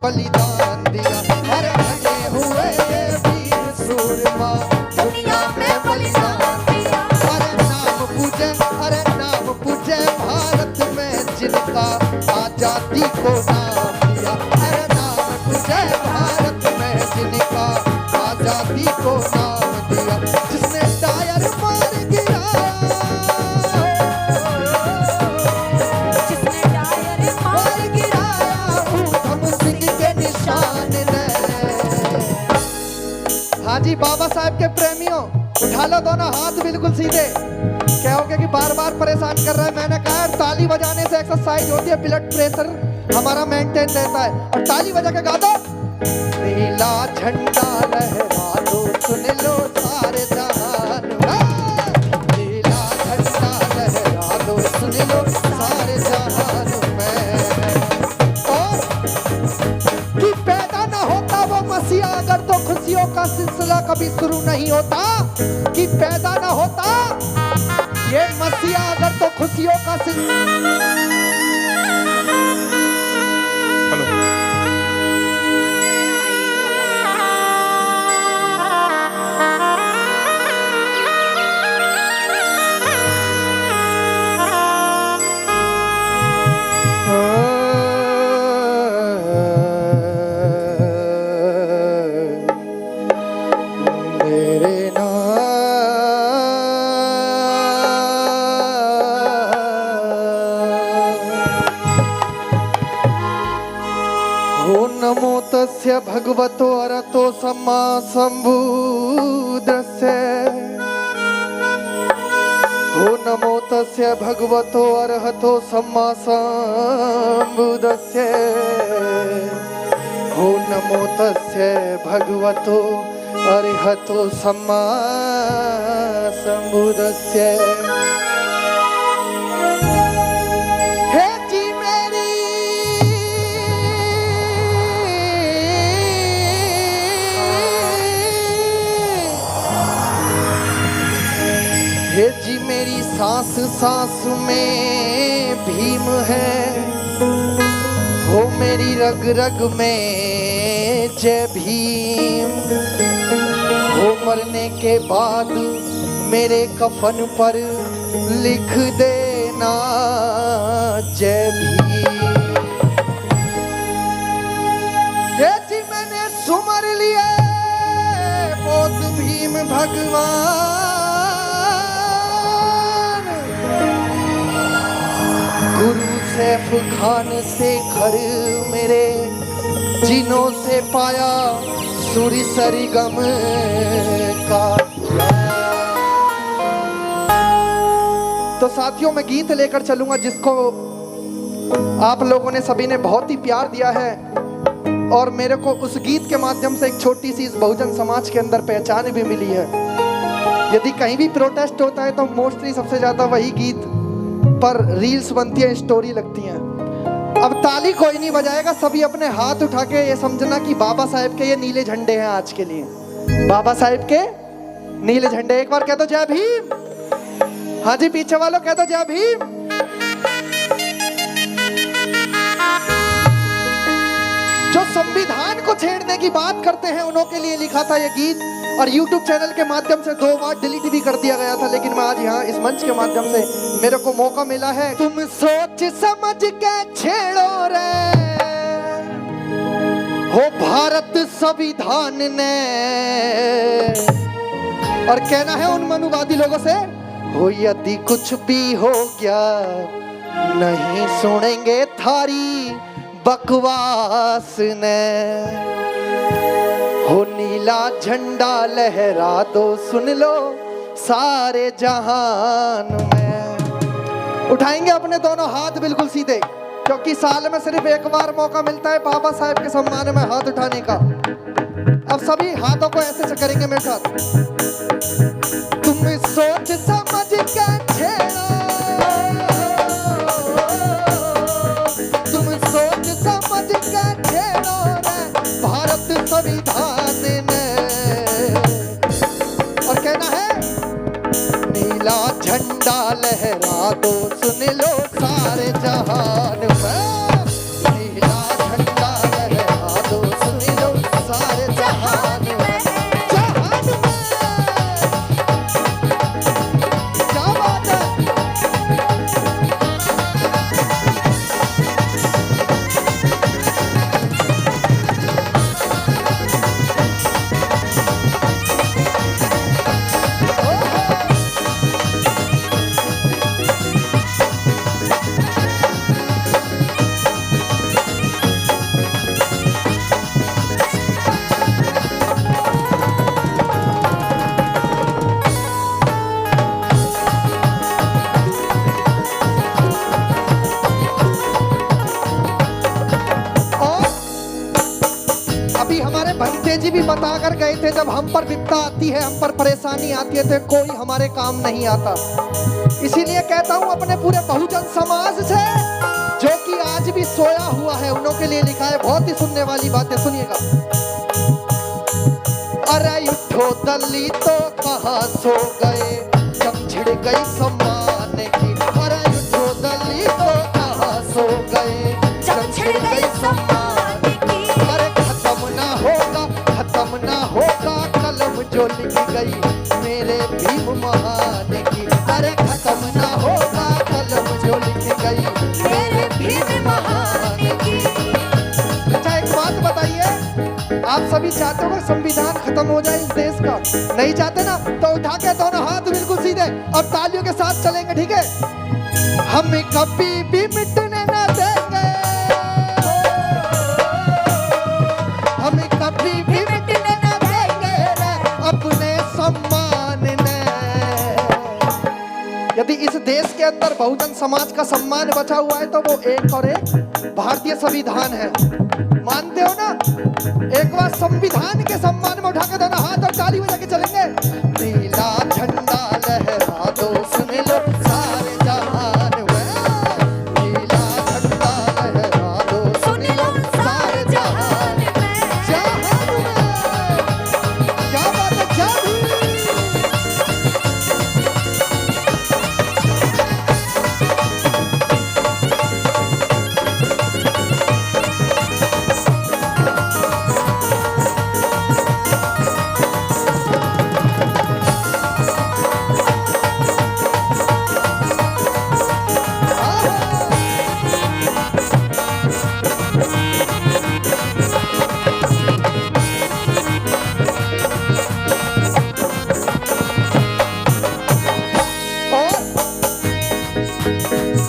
बलिदान दिया, अरे बने हुए ये वीर सूरमा दुनिया में बलिदान दिया। अरे नाम पूजे, अरे नाम पूजे भारत में जिनका आजादी को नाम दिया, अरे नाम पूजे भारत में जिनका आजादी को नाम दिया। जिसने टायर मार गिराया, जिसने टायर मार गिराया ऊधम सिंह के निशान ने। हाँ जी, बाबा साहब के प्रेमियों उठा लो दोनों हाथ बिल्कुल सीधे। कहोगे कि बार बार परेशान कर रहा है, मैंने कहा ताली बजाने से एक्सरसाइज होती है, ब्लड प्रेशर हमारा मेंटेन रहता है। और ताली बजा के गा दो, नीला झंडा लहरा दो सुन लो सारे जहान में, नीला झंडा लहरा दो सुन लो सारे जहान में। और कि पैदा ना होता वो मसीहा अगर तो खुशियों का सिलसिला कभी शुरू नहीं होता, कि पैदा ना होता ये मसीहा अगर तो खुशियों का सिलसिला। नमो तस्य भगवतो अरहतो सम्मा सम्बुद्धस्य, हो नमो तस्य भगवतो अरहतो सम्मा सम्बुद्धस्य, हो नमो तस्य भगवतो अरहतो सम्मा सम्बुद्धस्य। हे जी मेरी सांस सांस में भीम है, हो मेरी रग रग में जय भीम, हो मरने के बाद मेरे कफन पर लिख देना जय भीम। हे जी मैंने सुमर लिए बोध भीम भगवान, गुरु सैफ खान से घर मेरे जिनों से पाया सूरी सरिगम का। तो साथियों मैं गीत लेकर चलूंगा जिसको आप लोगों ने सभी ने बहुत ही प्यार दिया है, और मेरे को उस गीत के माध्यम से एक छोटी सी इस बहुजन समाज के अंदर पहचान भी मिली है। यदि कहीं भी प्रोटेस्ट होता है तो मोस्टली सबसे ज्यादा वही गीत पर रील्स बनती है, स्टोरी लगती है। अब ताली कोई नहीं बजाएगा, सभी अपने हाथ उठा के ये समझना कि बाबा साहेब के ये नीले झंडे हैं आज के लिए, बाबा साहेब के नीले झंडे। एक बार कह दो जय भीम। हाँ जी पीछे वालों कह दो जय भीम। जो संविधान को छेड़ने की बात करते हैं उन्हों के लिए लिखा था ये गीत, और YouTube चैनल के माध्यम से 2 बार डिलीट भी कर दिया गया था, लेकिन मैं आज यहाँ इस मंच के माध्यम से मेरे को मौका मिला है। तुम सोच समझ के छेड़ो रे हो भारत संविधान ने, और कहना है उन मनुवादी लोगों से, हो यदि कुछ भी हो गया नहीं सुनेंगे थारी बकवास ने, हो नीला झंडा लहरा दो सुन लो सारे जहान में। उठाएंगे अपने दोनों हाथ बिल्कुल सीधे, क्योंकि साल में सिर्फ एक बार मौका मिलता है बाबा साहेब के सम्मान में हाथ उठाने का। अब सभी हाथों को ऐसे से करेंगे मेरे साथ। तुम सोच समझ के छेड़ो, तुम सोच समझ के छेड़ो रे भारत संविधान ने, और कहना है नीला झंडा लहरा दो सुन लो सारे जहान में, नीला झंडा लहरा अभी हमारे भंते जी भी बता कर गए थे, जब हम पर विपदा आती है, हम पर परेशानी आती है तो कोई हमारे काम नहीं आता। इसीलिए कहता हूँ अपने पूरे बहुजन समाज से, जो कि आज भी सोया हुआ है, उन्हों के लिए लिखा है। बहुत ही सुनने वाली बात है, सुनिएगा। अरे उठो दलितों कहाँ सो गए, जब छिड़ गई सम्मान की। अरे उठो दलितों कहाँ सो गए, जब छिड़ गई सम्मान की। अरे खत्म ना होगा कलम जो लिख गई मेरे भीम महान की। अरे खत्म ना होगा कलम जो लिख गई मेरे भीम महान की। अच्छा एक बात बताइए, आप सभी चाहते हो संविधान खत्म हो जाए इस देश का? नहीं चाहते ना? तो उठा के दोनों हाथ बिल्कुल सीधे और तालियों के साथ चलेंगे, ठीक है? हम कभी भी मिटने ना देंगे, हम कभी भी मिटने ना देंगे अपने सम्मान ने। यदि इस देश के अंदर बहुजन समाज का सम्मान बचा हुआ है तो वो एक और एक भारतीय संविधान है। मानते हो ना? एक बार संविधान के सम्मान में उठा के दोनों हाथ और ताली बजा के चलेंगे। नीला झंडा लहरा दो, सुन लो सारे जहान में। नीला झंडा लहरा दो, सुन लो सारे जहान में। जहान में क्या बात है, जादू।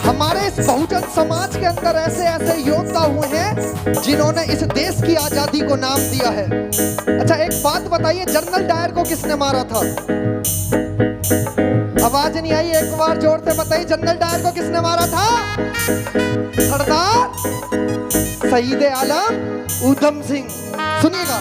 हमारे इस बहुजन समाज के अंदर ऐसे ऐसे योद्धा हुए हैं जिन्होंने इस देश की आजादी को नाम दिया है। अच्छा एक बात बताइए, जनरल डायर को किसने मारा था? आवाज नहीं आई, एक बार जोर से बताइए, जनरल डायर को किसने मारा था? सरदार शहीद आलम उधम सिंह। सुनिएगा।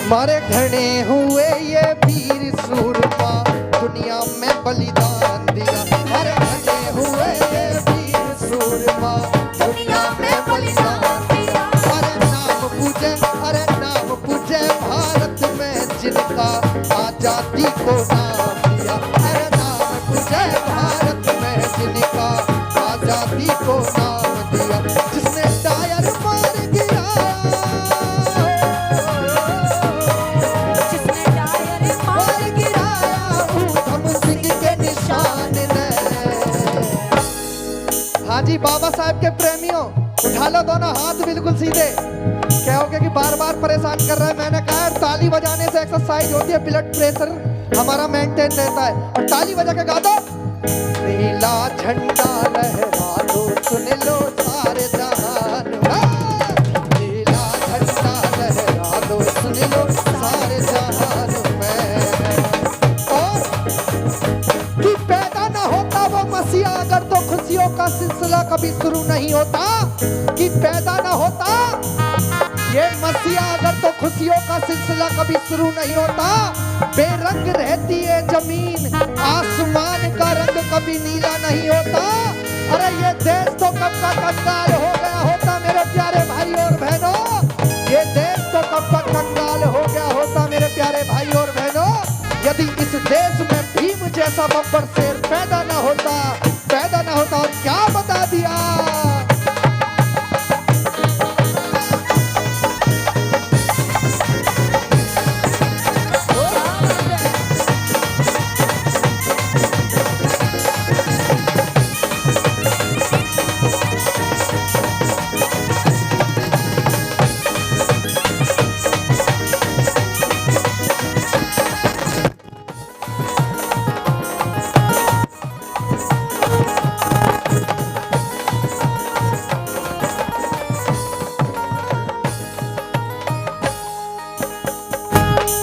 मारे घने हुए ये वीर सूरमा, दुनिया में बलिदान दिया। मारे घने हुए ये वीर सूरमा, दुनिया में बलिदान दिया। अरे नाम पूजे भारत में जिनका आजादी को नाम दिया। अरे नाम पूजे भारत में जिनका आजादी को नाम दिया। जिसने टायर मार गिराया, मार गिराया उधम सिंह के निशान ने। हाँ जी, बाबा साहब के प्रेमियों, उठा लो दोनों हाथ बिल्कुल सीधे। कहोगे कि बार बार परेशान कर रहा है, मैंने कहा ताली बजाने से एक्सरसाइज होती है, ब्लड प्रेशर हमारा मेंटेन रहता है। और ताली बजा के गा दो। नीला झंडा लहरा दो, सुन लो सारे जहान में। नीला झंडा लहरा दो, सुन लो सारे जहान में। और कि पैदा ना होता वो मसीहा अगर, तो खुशियों का सिलसिला कभी शुरू नहीं होता। कि पैदा ना होता ये मसीहा अगर, तो खुशियों का सिलसिला कभी शुरू नहीं होता। बेरंग रहती है जमीन, आसमान का रंग कभी नीला नहीं होता। अरे ये देश तो कब का कंगाल हो गया होता मेरे प्यारे भाई और बहनों। ये देश तो कब का कंगाल हो गया होता मेरे प्यारे भाई और बहनों, यदि इस देश में भीम जैसा बब्बर शेर पैदा ना होता। और क्या बता दिया।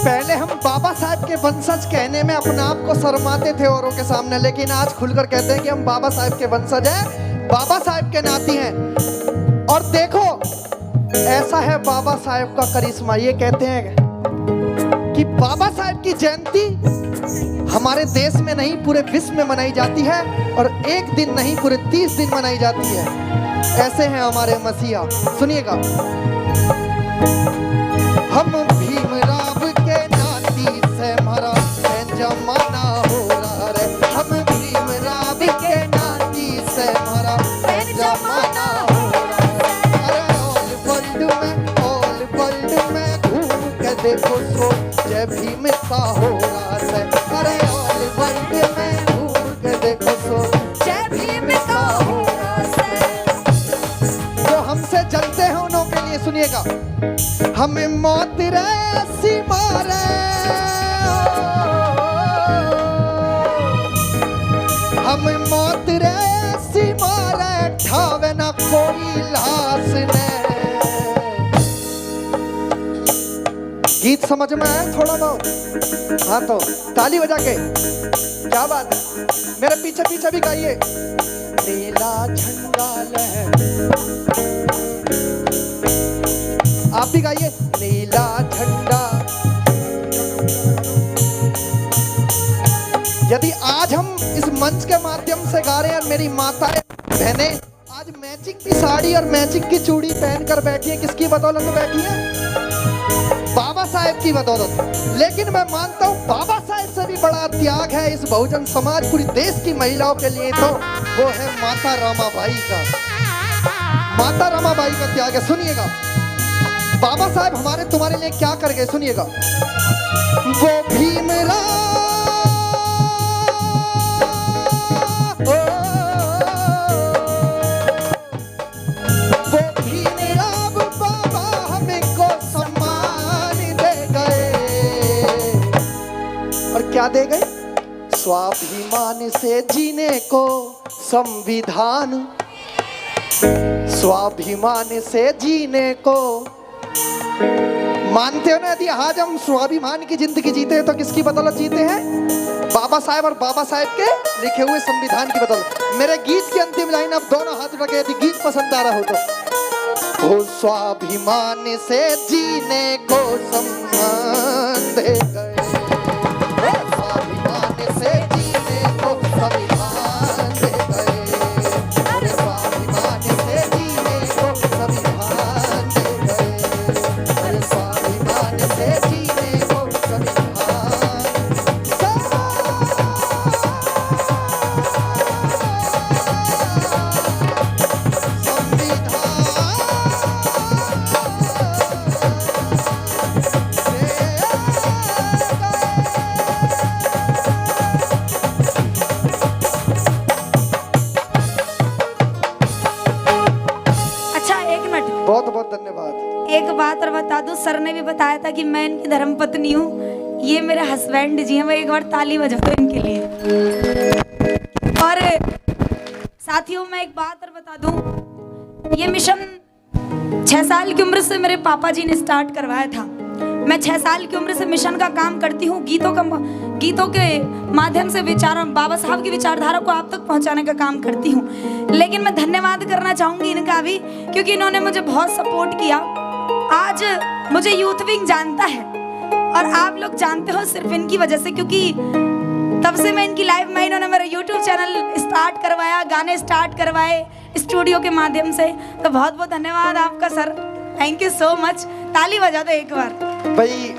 पहले हम बाबा साहब के वंशज कहने में अपने आप को शर्माते थे औरों के सामने, लेकिन आज खुलकर कहते हैं कि हम बाबा साहब के वंशज हैं, बाबा साहब के नाती हैं। और देखो ऐसा है बाबा साहेब का करिश्मा। ये कहते हैं कि बाबा साहेब की जयंती हमारे देश में नहीं पूरे विश्व में मनाई जाती है, और एक दिन नहीं पूरे 30 दिन मनाई जाती है। ऐसे हैं हमारे मसीहा। सुनिएगा। हम भीमराव के नाती से हमारा जमाना हो रहा है। हम भीमराव के नाती से हमारा जमाना हो रहा है। अरे ऑल वर्ल्ड में घूम के देखो सो जय भीम का हो रहा है। अरे ऑल वर्ल्ड में घूम के देखो सो जय भीम का हो रहा है। जो हमसे जलते हैं उन्हों के लिए सुनिएगा। हमें मौत ऐसी मारे, हमें मौत ऐसी मारे, ठावे ना कोई लाश ने। गीत समझ में आया थोड़ा बहुत? हाँ तो ताली बजा के, क्या बात है। मेरे पीछे पीछे भी गाइए। नीला झंडा लहर, आप भी गाइए। नीला झंडा। यदि आज हम इस मंच के माध्यम से गा रहे हैं और मेरी माताएं बहनें आज मैचिंग की साड़ी और मैचिंग की चूड़ी पहनकर बैठी है, किसकी बदौलत बैठी है? बाबा साहेब की बदौलत। लेकिन मैं मानता हूँ बाबा साहेब से भी बड़ा त्याग है इस बहुजन समाज पूरी देश की महिलाओं के लिए, तो वो है माता रमाबाई का। माता रमाबाई का त्याग है। सुनिएगा बाबा साहेब हमारे तुम्हारे लिए क्या कर गए, सुनिएगा। वो भीमराव, वो भीमराव बाबा हमको सम्मान दे गए। और क्या दे गए? स्वाभिमान से जीने को संविधान, स्वाभिमान से जीने को। मानते हो ना, यदि आज हम स्वाभिमान की जिंदगी जीते हैं तो किसकी बदौलत जीते हैं? बाबा साहेब और बाबा साहेब के लिखे हुए संविधान की बदौलत। मेरे गीत की अंतिम लाइन अब दोनों हाथ उठा के, यदि गीत पसंद आ रहा हो तो। स्वाभिमान से जीने को सम्मान दे गए, स्वाभिमान से जीने को संविधान दे गए, स्वाभिमान से जीने को संविधान दे गए, स्वाभिमान से जीने को संविधान। बहुत बहुत धन्यवाद। एक बात और बता दूं, सर ने भी बताया था कि मैं इनकी धर्मपत्नी हूँ। ये मेरे हस्बैंड जी हैं। मैं एक बार ताली बजा दो इनके लिए। और साथियों मैं एक बात और बता दूं, ये मिशन 6 साल की उम्र से मेरे पापा जी ने स्टार्ट करवाया था। मैं 6 साल की उम्र से मिशन का काम करती हूँ। गीतों के माध्यम से विचारों, बाबा साहब की विचारधारा को आप तक पहुँचाने का काम करती हूँ। लेकिन मैं धन्यवाद करना चाहूँगी इनका भी, क्योंकि इन्होंने मुझे बहुत सपोर्ट किया। आज मुझे यूथ विंग जानता है और आप लोग जानते हो सिर्फ इनकी वजह से, क्योंकि तब से मैं इनकी लाइफ में, इन्होंने मेरा यूट्यूब चैनल स्टार्ट करवाया, गाने स्टार्ट करवाए स्टूडियो के माध्यम से। तो बहुत बहुत धन्यवाद आपका sir. Thank you so much. ताली बजा दो एक बार भाई।